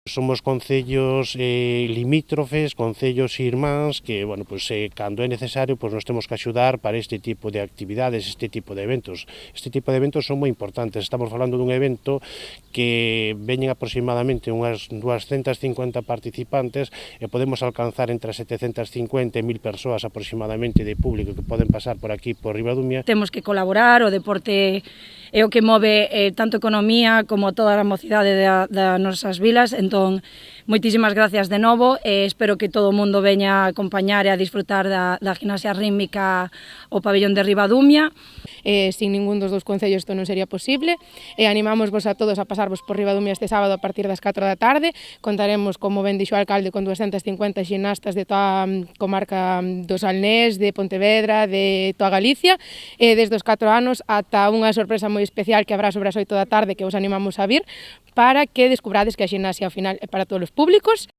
Somos concellos limítrofes, concellos irmáns que, bueno, pues, cando é necesario, pues, nos temos que axudar para este tipo de actividades, este tipo de eventos. Este tipo de eventos son moi importantes. Estamos falando dun evento que veñen aproximadamente unhas 250 participantes e podemos alcanzar entre 750 e 1000 persoas aproximadamente de público que poden pasar por aquí, por Ribadumia. Temos que colaborar, o deporte é o que move tanto economía como toda a mocidade das nosas vilas, entón moitísimas gracias de novo e espero que todo o mundo veña a acompañar e a disfrutar da gimnasia rítmica ao pabellón de Ribadumia. Sin ningún dos dous concellos isto non sería posible e animámosvos a todos a pasarvos por Ribadumia este sábado a partir das 4 da tarde. Contaremos, como ben dixo o alcalde, con 250 ximnastas de toda a comarca do Salnés, de Pontevedra, de toda Galicia, desde os 4 anos ata unha sorpresa moi especial que habrá sobre as 8 da tarde que os animamos a vir para que descubrades que a ximnasia ao final é para todos os públicos.